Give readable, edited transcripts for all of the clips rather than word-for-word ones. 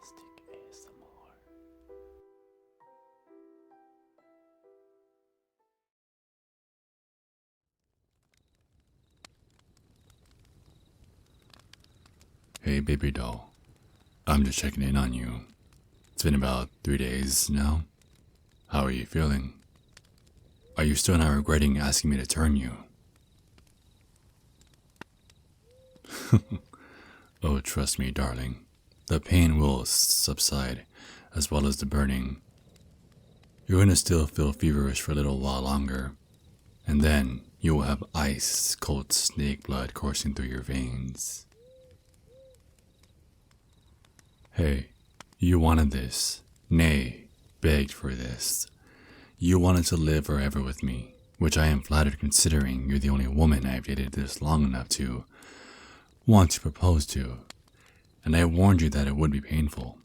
Pandastc ASMR. Hey baby doll, I'm just checking in on you. It's been about 3 days now. How are you feeling? Are you still not regretting asking me to turn you? Oh, trust me, darling. The pain will subside, as well as the burning. You're gonna still feel feverish for a little while longer, and then you will have ice cold snake blood coursing through your veins. Hey, you wanted this. Nay, begged for this. You wanted to live forever with me, which I am flattered considering you're the only woman I've dated this long enough to want to propose to, and I warned you that it would be painful.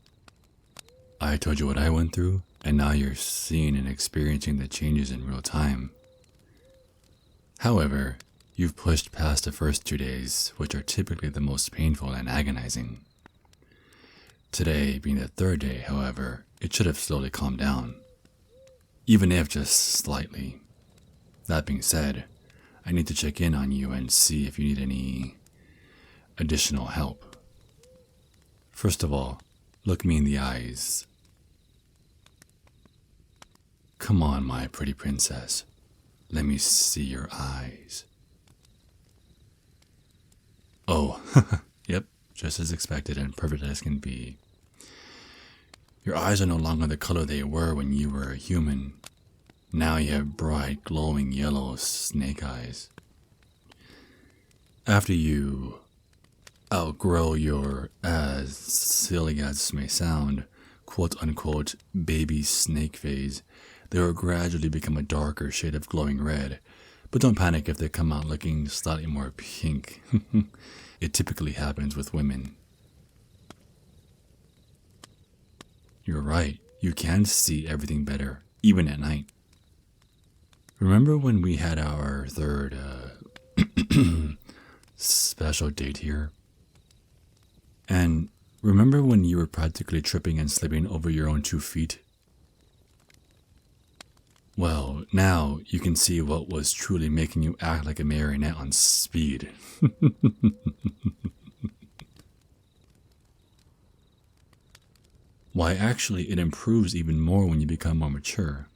I told you what I went through, and now you're seeing and experiencing the changes in real time. However, you've pushed past the first 2 days, which are typically the most painful and agonizing. Today being the third day, however, it should have slowly calmed down, even if just slightly. That being said, I need to check in on you and see if you need any additional help. First of all, look me in the eyes. Come on, my pretty princess. Let me see your eyes. Oh, yep, just as expected and perfect as can be. Your eyes are no longer the color they were when you were a human. Now you have bright, glowing yellow snake eyes. After you outgrow your, as silly as this may sound, quote-unquote baby snake phase, they will gradually become a darker shade of glowing red. But don't panic if they come out looking slightly more pink. It typically happens with women. You're right, you can see everything better, even at night. Remember when we had our third special date here? And remember when you were practically tripping and slipping over your own 2 feet? Well, now you can see what was truly making you act like a marionette on speed. Why, actually, it improves even more when you become more mature.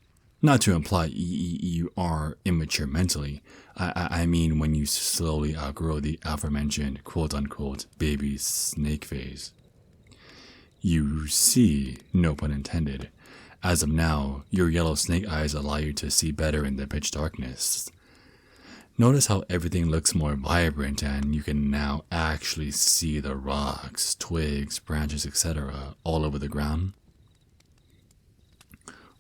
Not to imply you are immature mentally. I mean when you slowly outgrow the aforementioned quote-unquote baby snake phase. You see, no pun intended. As of now, your yellow snake eyes allow you to see better in the pitch darkness. Notice how everything looks more vibrant and you can now actually see the rocks, twigs, branches, etc. all over the ground.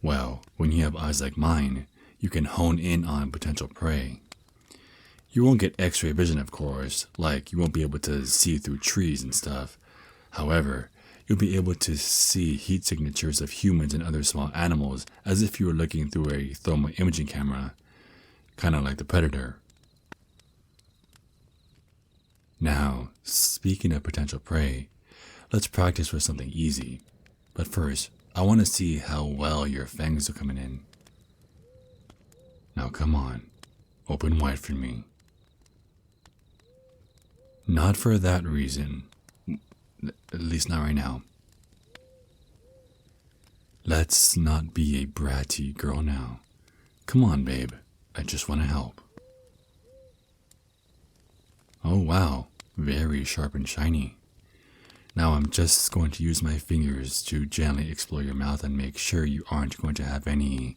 Well, when you have eyes like mine, you can hone in on potential prey. You won't get x-ray vision, of course, like you won't be able to see through trees and stuff. However, you'll be able to see heat signatures of humans and other small animals as if you were looking through a thermal imaging camera, kind of like the Predator. Now, speaking of potential prey, let's practice with something easy. But first, I want to see how well your fangs are coming in. Now come on, open wide for me. Not for that reason. At least not right now. Let's not be a bratty girl now. Come on, babe. I just want to help. Oh, wow. Very sharp and shiny. Now I'm just going to use my fingers to gently explore your mouth and make sure you aren't going to have any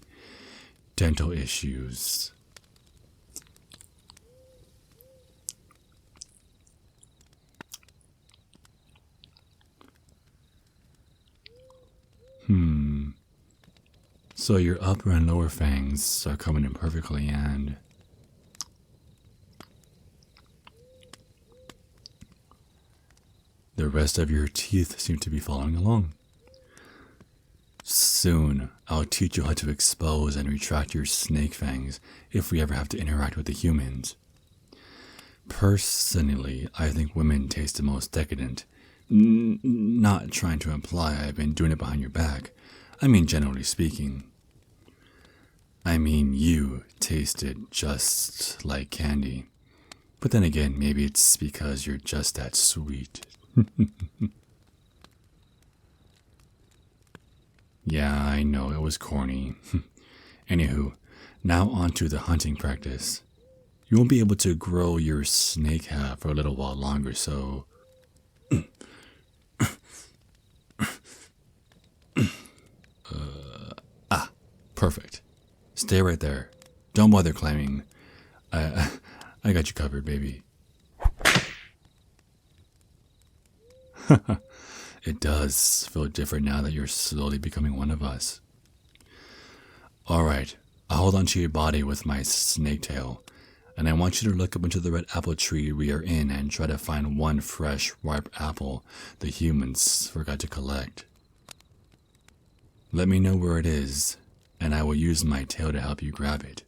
dental issues. So your upper and lower fangs are coming in perfectly, and the rest of your teeth seem to be following along. Soon, I'll teach you how to expose and retract your snake fangs if we ever have to interact with the humans. Personally, I think women taste the most decadent, Not trying to imply I've been doing it behind your back. I mean, generally speaking. I mean, you tasted just like candy. But then again, maybe it's because you're just that sweet. Yeah, I know, it was corny. Anywho, now on to the hunting practice. You won't be able to grow your snake hair for a little while longer, so... Perfect. Stay right there. Don't bother climbing. I got you covered, baby. It does feel different now that you're slowly becoming one of us. Alright, I'll hold onto your body with my snake tail, and I want you to look up into the red apple tree we are in and try to find one fresh, ripe apple the humans forgot to collect. Let me know where it is, and I will use my tail to help you grab it.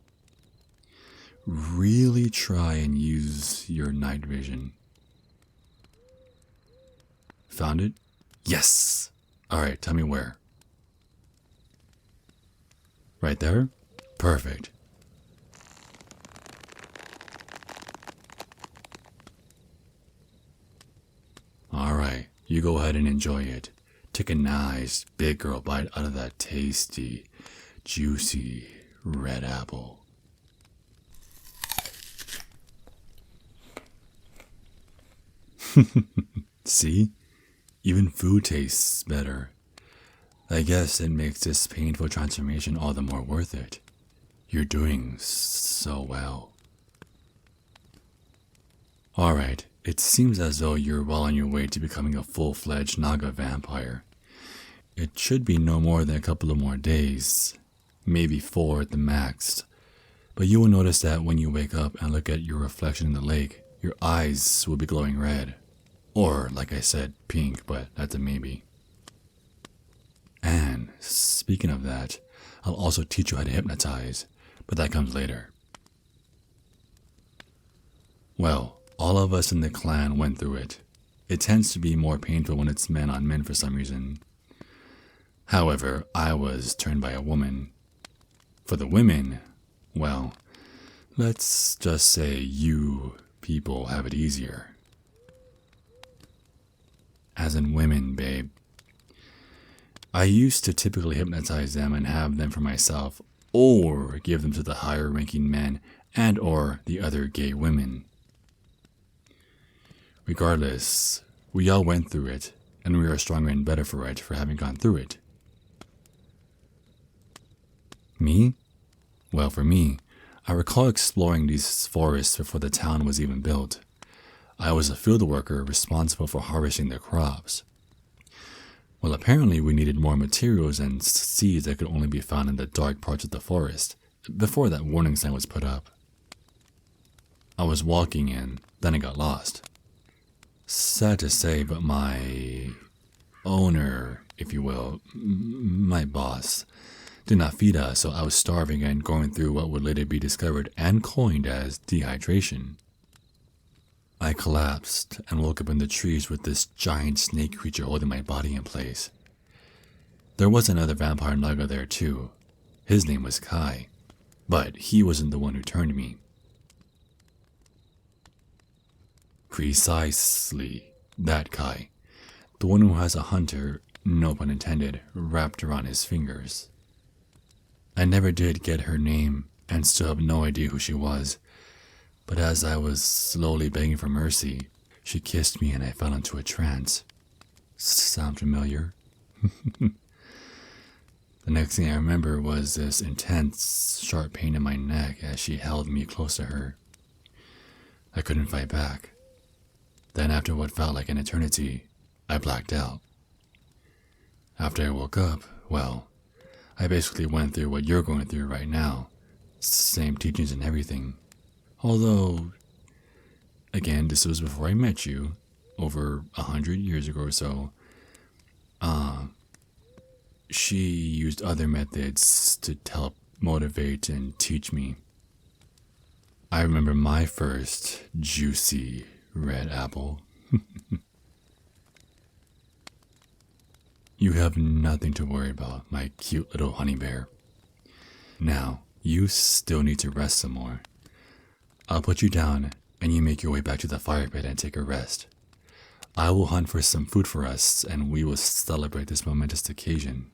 Really try and use your night vision. Found it? Yes! Alright, tell me where. Right there? Perfect. Alright, you go ahead and enjoy it. Take a nice big girl bite out of that tasty, juicy red apple. See? Even food tastes better. I guess it makes this painful transformation all the more worth it. You're doing so well. Alright, it seems as though you're well on your way to becoming a full-fledged Naga vampire. It should be no more than a couple of more days, maybe 4 at the max. But you will notice that when you wake up and look at your reflection in the lake, your eyes will be glowing red. Or, like I said, pink, but that's a maybe. And, speaking of that, I'll also teach you how to hypnotize, but that comes later. Well, all of us in the clan went through it. It tends to be more painful when it's men on men for some reason. However, I was turned by a woman. For the women, well, let's just say you people have it easier. As in women, babe. I used to typically hypnotize them and have them for myself, or give them to the higher ranking men and or the other gay women. Regardless, we all went through it, and we are stronger and better for it for having gone through it. Me? Well, for me, I recall exploring these forests before the town was even built. I was a field worker responsible for harvesting the crops. Well, apparently we needed more materials and seeds that could only be found in the dark parts of the forest, before that warning sign was put up. I was walking and then I got lost. Sad to say, but my owner, if you will, my boss, did not feed us, so I was starving and going through what would later be discovered and coined as dehydration. I collapsed and woke up in the trees with this giant snake creature holding my body in place. There was another vampire Naga there too. His name was Kai, but he wasn't the one who turned me. Precisely, that Kai. The one who has a hunter, no pun intended, wrapped around his fingers. I never did get her name and still have no idea who she was. But as I was slowly begging for mercy, she kissed me and I fell into a trance. Sound familiar? The next thing I remember was this intense, sharp pain in my neck as she held me close to her. I couldn't fight back. Then after what felt like an eternity, I blacked out. After I woke up, well, I basically went through what you're going through right now. Same teachings and everything. Although, again, this was before I met you, over 100 years ago or so. She used other methods to help motivate and teach me. I remember my first juicy red apple. You have nothing to worry about, my cute little honey bear. Now, you still need to rest some more. I'll put you down and you make your way back to the fire pit and take a rest. I will hunt for some food for us and we will celebrate this momentous occasion.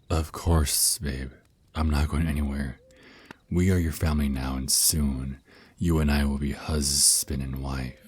Of course, babe. I'm not going anywhere. We are your family now, and soon you and I will be husband and wife.